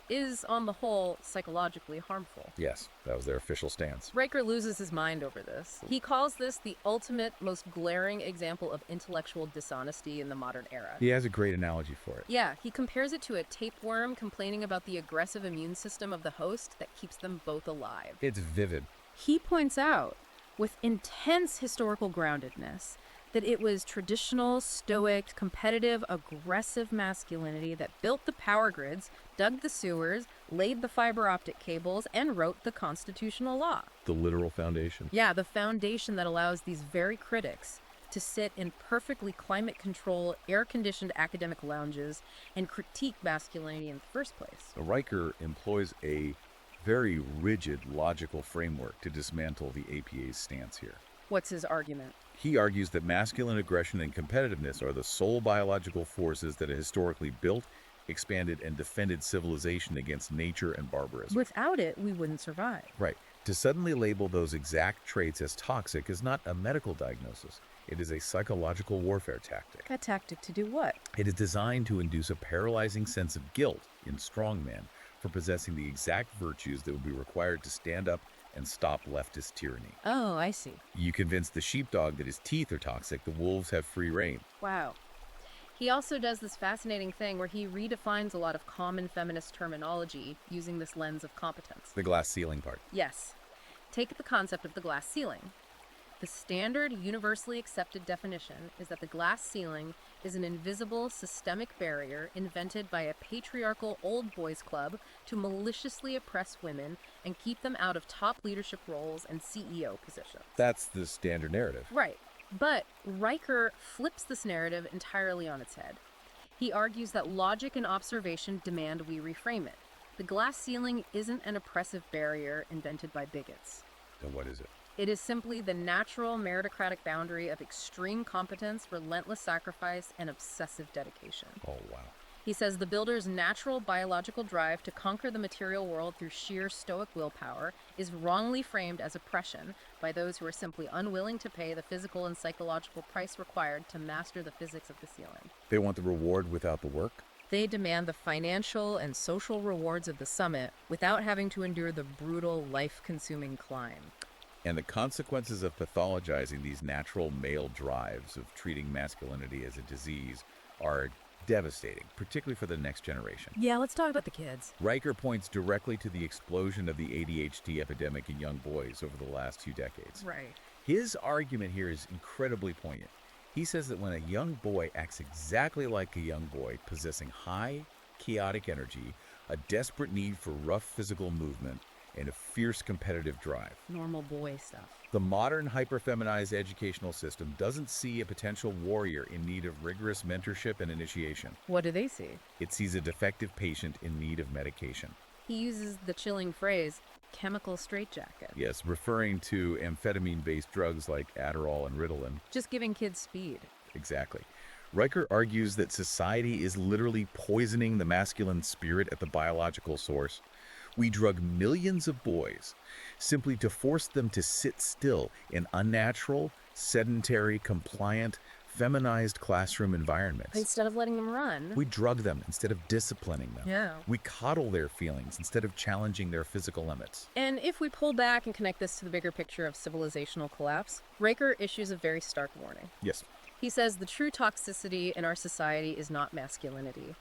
Speaker 1: is, on the whole, psychologically harmful.
Speaker 2: Yes, that was their official stance.
Speaker 1: Riker loses his mind over this. He calls this the ultimate, most glaring example of intellectual dishonesty in the modern era.
Speaker 2: He has a great analogy for it.
Speaker 1: Yeah, he compares it to a tapeworm complaining about the aggressive immune system of the host that keeps them both alive.
Speaker 2: It's vivid.
Speaker 1: He points out, with intense historical groundedness, that it was traditional, stoic, competitive, aggressive masculinity that built the power grids, dug the sewers, laid the fiber optic cables, and wrote the constitutional law.
Speaker 2: The literal foundation.
Speaker 1: Yeah, the foundation that allows these very critics to sit in perfectly climate-controlled, air-conditioned academic lounges and critique masculinity in the first place.
Speaker 2: Riker employs a very rigid, logical framework to dismantle the APA's stance here.
Speaker 1: What's his argument?
Speaker 2: He argues that masculine aggression and competitiveness are the sole biological forces that have historically built, expanded, and defended civilization against nature and barbarism.
Speaker 1: Without it, we wouldn't survive.
Speaker 2: Right. To suddenly label those exact traits as toxic is not a medical diagnosis. It is a psychological warfare tactic.
Speaker 1: A tactic to do what?
Speaker 2: It is designed to induce a paralyzing sense of guilt in strong men for possessing the exact virtues that would be required to stand up and stop leftist tyranny.
Speaker 1: Oh, I see.
Speaker 2: You convince the sheepdog that his teeth are toxic, the wolves have free reign.
Speaker 1: Wow. He also does this fascinating thing where he redefines a lot of common feminist terminology using this lens of competence.
Speaker 2: The glass ceiling part.
Speaker 1: Yes. Take the concept of the glass ceiling. The standard, universally accepted definition is that the glass ceiling is an invisible, systemic barrier invented by a patriarchal old boys club to maliciously oppress women and keep them out of top leadership roles and CEO positions.
Speaker 2: That's the standard narrative.
Speaker 1: Right. But Riker flips this narrative entirely on its head. He argues that logic and observation demand we reframe it. The glass ceiling isn't an oppressive barrier invented by bigots.
Speaker 2: Then what is it?
Speaker 1: It is simply the natural meritocratic boundary of extreme competence, relentless sacrifice, and obsessive dedication.
Speaker 2: Oh, wow.
Speaker 1: He says the builder's natural biological drive to conquer the material world through sheer stoic willpower is wrongly framed as oppression by those who are simply unwilling to pay the physical and psychological price required to master the physics of the ceiling.
Speaker 2: They want the reward without the work?
Speaker 1: They demand the financial and social rewards of the summit without having to endure the brutal, life-consuming climb.
Speaker 2: And the consequences of pathologizing these natural male drives, of treating masculinity as a disease, are devastating, particularly for the next generation.
Speaker 1: Yeah, let's talk about the kids.
Speaker 2: Riker points directly to the explosion of the ADHD epidemic in young boys over the last 2 decades.
Speaker 1: Right.
Speaker 2: His argument here is incredibly poignant. He says that when a young boy acts exactly like a young boy, possessing high, chaotic energy, a desperate need for rough physical movement, and a fierce competitive drive,
Speaker 1: Normal boy stuff.
Speaker 2: the modern hyper-feminized educational system doesn't see a potential warrior in need of rigorous mentorship and initiation.
Speaker 1: What do they see?
Speaker 2: It sees a defective patient in need of medication.
Speaker 1: He uses the chilling phrase, chemical straitjacket.
Speaker 2: Yes, referring to amphetamine-based drugs like Adderall and Ritalin.
Speaker 1: Just giving kids speed.
Speaker 2: Exactly. Riker argues that society is literally poisoning the masculine spirit at the biological source. We drug millions of boys simply to force them to sit still in unnatural, sedentary, compliant, feminized classroom environments.
Speaker 1: Instead of letting them run.
Speaker 2: We drug them instead of disciplining them.
Speaker 1: Yeah.
Speaker 2: We coddle their feelings instead of challenging their physical limits.
Speaker 1: And if we pull back and connect this to the bigger picture of civilizational collapse, Riker issues a very stark warning.
Speaker 2: Yes.
Speaker 1: He says the true toxicity in our society is not masculinity.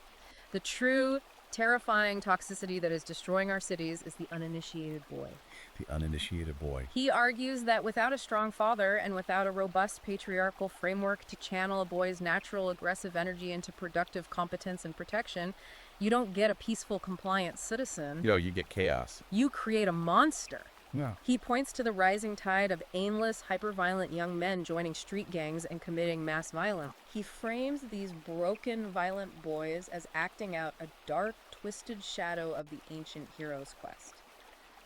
Speaker 1: The true, terrifying toxicity that is destroying our cities is the uninitiated boy.
Speaker 2: The uninitiated boy.
Speaker 1: He argues that without a strong father and without a robust patriarchal framework to channel a boy's natural aggressive energy into productive competence and protection, you don't get a peaceful, compliant citizen.
Speaker 2: You get chaos.
Speaker 1: You create a monster.
Speaker 2: Yeah.
Speaker 1: He points to the rising tide of aimless, hyperviolent young men joining street gangs and committing mass violence. He frames these broken, violent boys as acting out a dark, twisted shadow of the ancient hero's quest.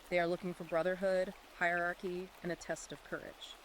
Speaker 1: They are looking for brotherhood, hierarchy, and a test of courage.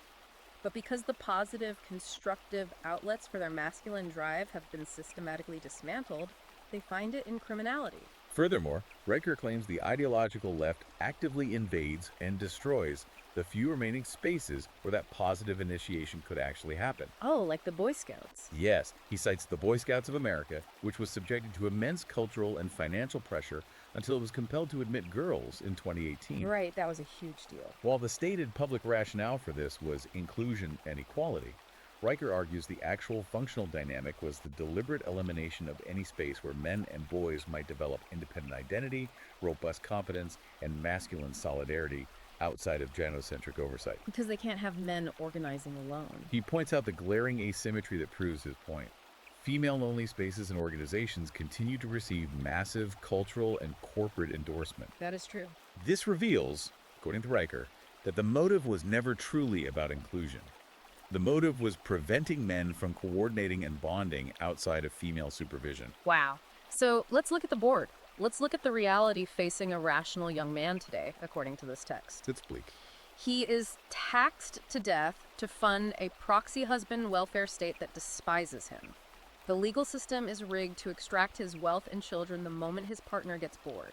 Speaker 1: But because the positive, constructive outlets for their masculine drive have been systematically dismantled, they find it in criminality.
Speaker 2: Furthermore, Riker claims the ideological left actively invades and destroys the few remaining spaces where that positive initiation could actually happen.
Speaker 1: Oh, like the Boy Scouts.
Speaker 2: Yes, he cites the Boy Scouts of America, which was subjected to immense cultural and financial pressure until it was compelled to admit girls in 2018.
Speaker 1: Right, that was a huge deal.
Speaker 2: While the stated public rationale for this was inclusion and equality, Riker argues the actual functional dynamic was the deliberate elimination of any space where men and boys might develop independent identity, robust competence, and masculine solidarity outside of genocentric oversight.
Speaker 1: Because they can't have men organizing alone.
Speaker 2: He points out the glaring asymmetry that proves his point. Female-only spaces and organizations continue to receive massive cultural and corporate endorsement.
Speaker 1: That is true.
Speaker 2: This reveals, according to Riker, that the motive was never truly about inclusion. The motive was preventing men from coordinating and bonding outside of female supervision.
Speaker 1: Wow. So let's look at the board. Let's look at the reality facing a rational young man today, according to this text.
Speaker 2: It's bleak.
Speaker 1: He is taxed to death to fund a proxy husband welfare state that despises him. The legal system is rigged to extract his wealth and children the moment his partner gets bored.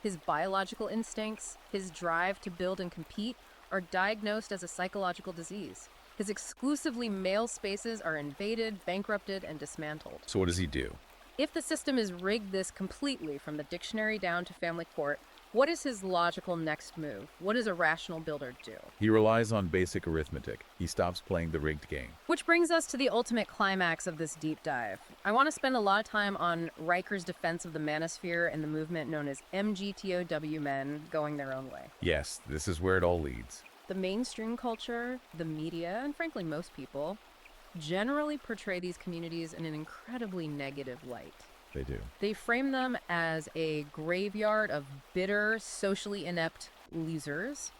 Speaker 1: His biological instincts, his drive to build and compete, are diagnosed as a psychological disease. His exclusively male spaces are invaded, bankrupted, and dismantled.
Speaker 2: So what does he do?
Speaker 1: If the system is rigged this completely from the dictionary down to family court, what is his logical next move? What does a rational builder do?
Speaker 2: He relies on basic arithmetic. He stops playing the rigged game.
Speaker 1: Which brings us to the ultimate climax of this deep dive. I want to spend a lot of time on Riker's defense of the manosphere and the movement known as MGTOW men going their own way.
Speaker 2: Yes, this is where it all leads.
Speaker 1: The mainstream culture, the media, and frankly most people, generally portray these communities in an incredibly negative light.
Speaker 2: They do.
Speaker 1: They frame them as a graveyard of bitter, socially inept losers,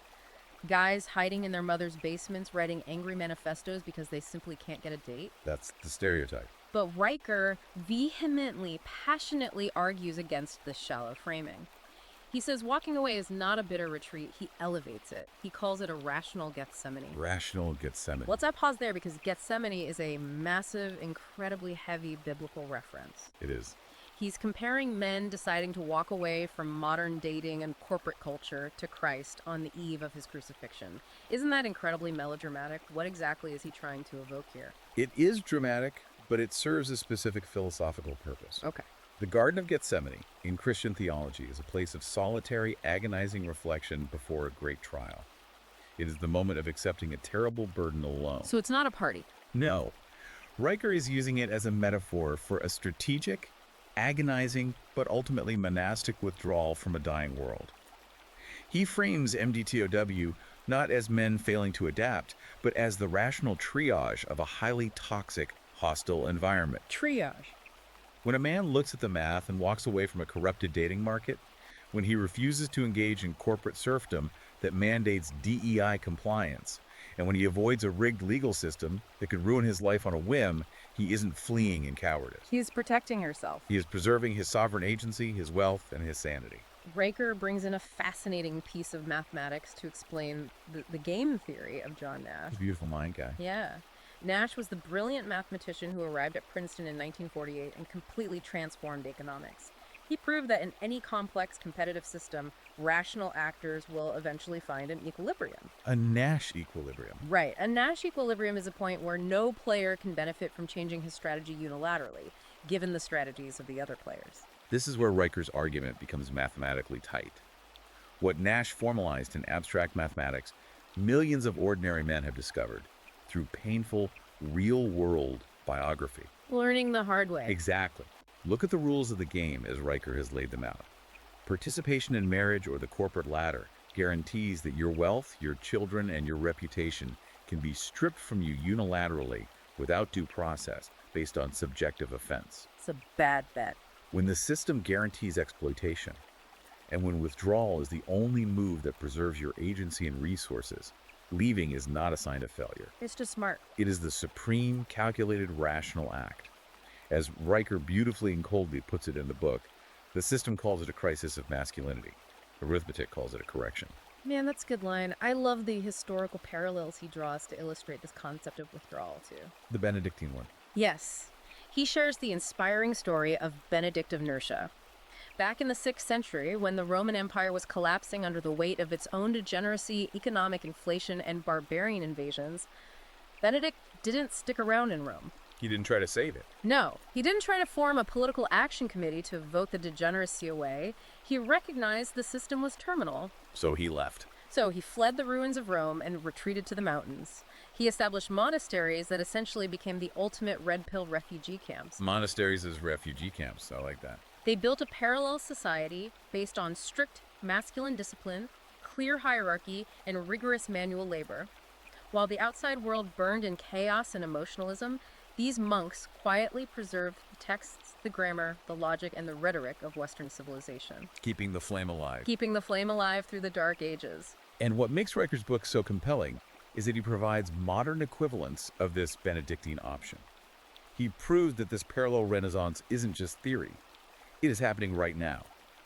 Speaker 1: guys hiding in their mother's basements writing angry manifestos because they simply can't get a date.
Speaker 2: That's the stereotype.
Speaker 1: But Riker vehemently, passionately argues against this shallow framing. He says walking away is not a bitter retreat, he elevates it. He calls it a rational Gethsemane.
Speaker 2: Rational Gethsemane.
Speaker 1: Let's pause there because Gethsemane is a massive, incredibly heavy biblical reference.
Speaker 2: It is.
Speaker 1: He's comparing men deciding to walk away from modern dating and corporate culture to Christ on the eve of his crucifixion. Isn't that incredibly melodramatic? What exactly is he trying to evoke here?
Speaker 2: It is dramatic, but it serves a specific philosophical purpose.
Speaker 1: Okay.
Speaker 2: The Garden of Gethsemane, in Christian theology, is a place of solitary, agonizing reflection before a great trial. It is the moment of accepting a terrible burden alone.
Speaker 1: So it's not a party.
Speaker 2: No. Riker is using it as a metaphor for a strategic, agonizing, but ultimately monastic withdrawal from a dying world. He frames MDTOW not as men failing to adapt, but as the rational triage of a highly toxic, hostile environment.
Speaker 1: Triage.
Speaker 2: When a man looks at the math and walks away from a corrupted dating market, when he refuses to engage in corporate serfdom that mandates DEI compliance, and when he avoids a rigged legal system that could ruin his life on a whim, he isn't fleeing in cowardice.
Speaker 1: He's protecting herself.
Speaker 2: He is preserving his sovereign agency, his wealth, and his sanity.
Speaker 1: Riker brings in a fascinating piece of mathematics to explain the game theory of John Nash.
Speaker 2: He's a beautiful mind guy.
Speaker 1: Yeah. Nash was the brilliant mathematician who arrived at Princeton in 1948 and completely transformed economics. He proved that in any complex competitive system, rational actors will eventually find an equilibrium.
Speaker 2: A Nash equilibrium.
Speaker 1: Right. A Nash equilibrium is a point where no player can benefit from changing his strategy unilaterally, given the strategies of the other players.
Speaker 2: This is where Riker's argument becomes mathematically tight. What Nash formalized in abstract mathematics, millions of ordinary men have discovered through painful, real-world biography.
Speaker 1: Learning the hard way.
Speaker 2: Exactly. Look at the rules of the game as Riker has laid them out. Participation in marriage or the corporate ladder guarantees that your wealth, your children, and your reputation can be stripped from you unilaterally without due process based on subjective offense.
Speaker 1: It's a bad bet.
Speaker 2: When the system guarantees exploitation, And when withdrawal is the only move that preserves your agency and resources, leaving is not a sign of failure.
Speaker 1: It's just smart.
Speaker 2: It is the supreme, calculated, rational act. As Riker beautifully and coldly puts it in the book, the system calls it a crisis of masculinity. Arithmetic calls it a correction.
Speaker 1: Man, that's a good line. I love the historical parallels he draws to illustrate this concept of withdrawal, too.
Speaker 2: The Benedictine one.
Speaker 1: Yes. He shares the inspiring story of Benedict of Nursia. Back in the 6th century, when the Roman Empire was collapsing under the weight of its own degeneracy, economic inflation, and barbarian invasions, Benedict didn't stick around in Rome.
Speaker 2: He didn't try to save it.
Speaker 1: No, he didn't try to form a political action committee to vote the degeneracy away. He recognized the system was terminal.
Speaker 2: So he left.
Speaker 1: So he fled the ruins of Rome and retreated to the mountains. He established monasteries that essentially became the ultimate red pill refugee camps.
Speaker 2: Monasteries as refugee camps. I like that.
Speaker 1: They built a parallel society based on strict masculine discipline, clear hierarchy, and rigorous manual labor. While the outside world burned in chaos and emotionalism, these monks quietly preserved the texts, the grammar, the logic, and the rhetoric of Western civilization.
Speaker 2: Keeping the flame alive.
Speaker 1: Keeping the flame alive through the Dark Ages.
Speaker 2: And what makes Riker's book so compelling is that he provides modern equivalents of this Benedictine option. He proves that this parallel renaissance isn't just theory. It is happening right now,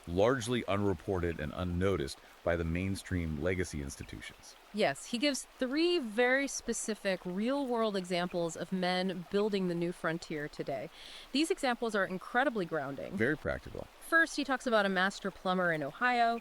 Speaker 2: largely unreported and unnoticed by the mainstream legacy institutions.
Speaker 1: Yes, he gives 3 very specific real-world examples of men building the new frontier today. These examples are incredibly grounding.
Speaker 2: Very practical.
Speaker 1: First, he talks about a master plumber in Ohio.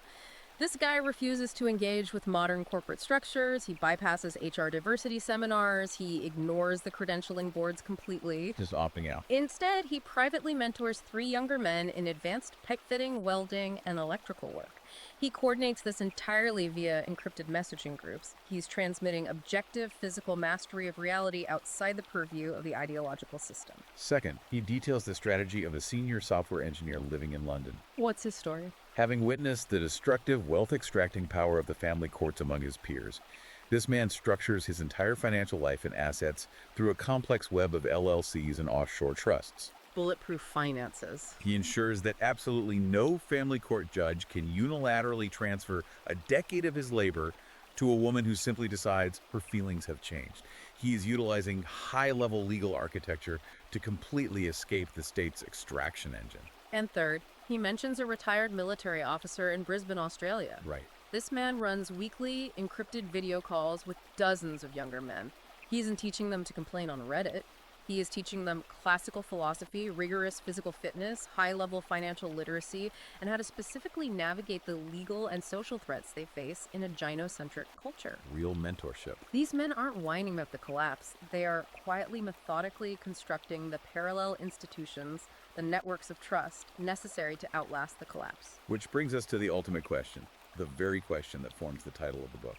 Speaker 1: This guy refuses to engage with modern corporate structures. He bypasses HR diversity seminars. He ignores the credentialing boards completely.
Speaker 2: Just opting out.
Speaker 1: Instead, he privately mentors 3 younger men in advanced pipe fitting, welding, and electrical work. He coordinates this entirely via encrypted messaging groups. He's transmitting objective physical mastery of reality outside the purview of the ideological system.
Speaker 2: Second, he details the strategy of a senior software engineer living in London.
Speaker 1: What's his story?
Speaker 2: Having witnessed the destructive, wealth-extracting power of the family courts among his peers, this man structures his entire financial life and assets through a complex web of LLCs and offshore trusts.
Speaker 1: Bulletproof finances.
Speaker 2: He ensures that absolutely no family court judge can unilaterally transfer a decade of his labor to a woman who simply decides her feelings have changed. He is utilizing high-level legal architecture to completely escape the state's extraction engine.
Speaker 1: And third, he mentions a retired military officer in Brisbane, Australia.
Speaker 2: Right.
Speaker 1: This man runs weekly encrypted video calls with dozens of younger men. He isn't teaching them to complain on Reddit. He is teaching them classical philosophy, rigorous physical fitness, high-level financial literacy, and how to specifically navigate the legal and social threats they face in a gynocentric culture.
Speaker 2: Real mentorship.
Speaker 1: These men aren't whining about the collapse. They are quietly, methodically constructing the parallel institutions, the networks of trust necessary to outlast the collapse.
Speaker 2: Which brings us to the ultimate question, the very question that forms the title of the book.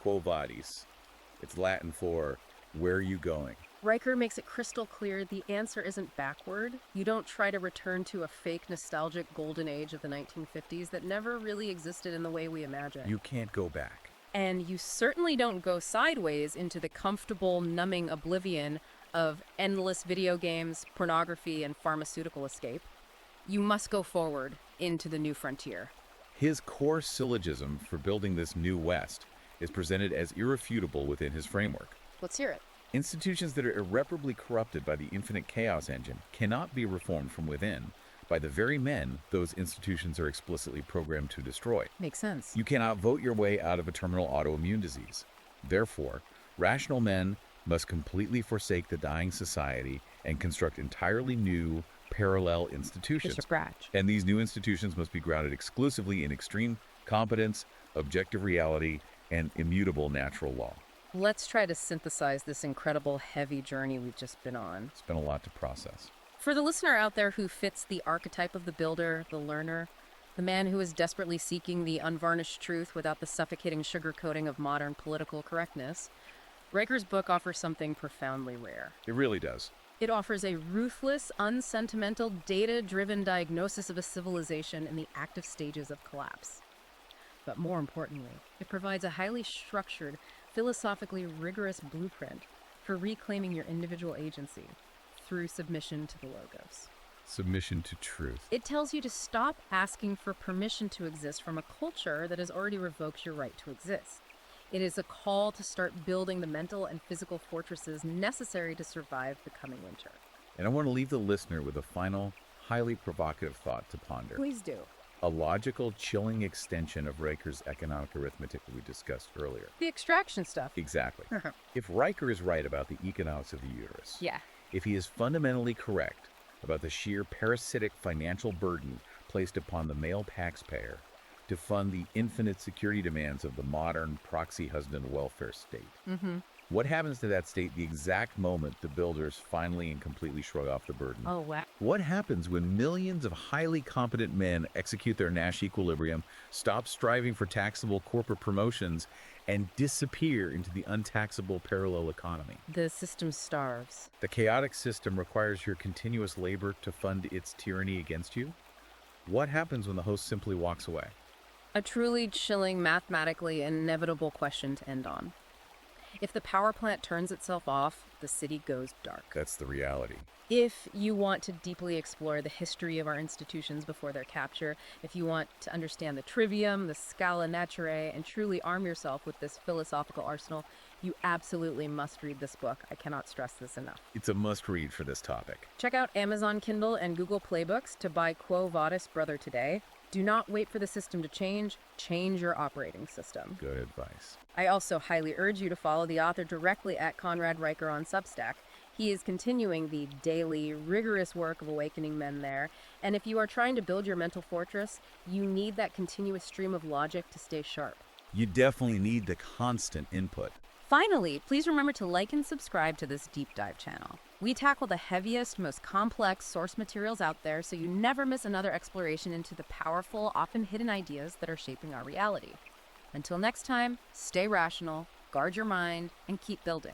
Speaker 2: Quo Vadis. It's Latin for, where are you going?
Speaker 1: Riker makes it crystal clear the answer isn't backward. You don't try to return to a fake, nostalgic golden age of the 1950s that never really existed in the way we imagine.
Speaker 2: You can't go back.
Speaker 1: And you certainly don't go sideways into the comfortable, numbing oblivion of endless video games, pornography, and pharmaceutical escape. You must go forward into the new frontier.
Speaker 2: His core syllogism for building this new West is presented as irrefutable within his framework.
Speaker 1: Let's hear it.
Speaker 2: Institutions that are irreparably corrupted by the infinite chaos engine cannot be reformed from within by the very men those institutions are explicitly programmed to destroy.
Speaker 1: Makes sense.
Speaker 2: You cannot vote your way out of a terminal autoimmune disease. Therefore, rational men must completely forsake the dying society and construct entirely new, parallel institutions.
Speaker 1: Just scratch.
Speaker 2: And these new institutions must be grounded exclusively in extreme competence, objective reality, and immutable natural law.
Speaker 1: Let's try to synthesize this incredible, heavy journey we've just been on.
Speaker 2: It's been a lot to process.
Speaker 1: For the listener out there who fits the archetype of the builder, the learner, the man who is desperately seeking the unvarnished truth without the suffocating sugarcoating of modern political correctness, Riker's book offers something profoundly rare.
Speaker 2: It really does.
Speaker 1: It offers a ruthless, unsentimental, data-driven diagnosis of a civilization in the active stages of collapse. But more importantly, it provides a highly structured, philosophically rigorous blueprint for reclaiming your individual agency through submission to the Logos.
Speaker 2: Submission to truth.
Speaker 1: It tells you to stop asking for permission to exist from a culture that has already revoked your right to exist. It is a call to start building the mental and physical fortresses necessary to survive the coming winter.
Speaker 2: And I want to leave the listener with a final, highly provocative thought to ponder.
Speaker 1: Please do.
Speaker 2: A logical, chilling extension of Riker's economic arithmetic that we discussed earlier.
Speaker 1: The extraction stuff.
Speaker 2: Exactly. If Riker is right about the economics of the uterus,
Speaker 1: Yeah.
Speaker 2: if he is fundamentally correct about the sheer parasitic financial burden placed upon the male taxpayer to fund the infinite security demands of the modern proxy husband welfare state, what happens to that state the exact moment the builders finally and completely shrug off the burden?
Speaker 1: Oh, wow.
Speaker 2: What happens when millions of highly competent men execute their Nash equilibrium, stop striving for taxable corporate promotions, and disappear into the untaxable parallel economy?
Speaker 1: The system starves.
Speaker 2: The chaotic system requires your continuous labor to fund its tyranny against you. What happens when the host simply walks away?
Speaker 1: A truly chilling, mathematically inevitable question to end on. If the power plant turns itself off, the city goes dark.
Speaker 2: That's the reality.
Speaker 1: If you want to deeply explore the history of our institutions before their capture, if you want to understand the trivium, the scala naturae, and truly arm yourself with this philosophical arsenal, you absolutely must read this book. I cannot stress this enough.
Speaker 2: It's a must-read for this topic.
Speaker 1: Check out Amazon Kindle and Google Play Books to buy Quo Vadis Brother today. Do not wait for the system to change. Change your operating system.
Speaker 2: Good advice.
Speaker 1: I also highly urge you to follow the author directly at Conrad Riker on Substack. He is continuing the daily, rigorous work of awakening men there. And if you are trying to build your mental fortress, you need that continuous stream of logic to stay sharp.
Speaker 2: You definitely need the constant input.
Speaker 1: Finally, please remember to like and subscribe to this deep dive channel. We tackle the heaviest, most complex source materials out there, so you never miss another exploration into the powerful, often hidden ideas that are shaping our reality. Until next time, stay rational, guard your mind, and keep building.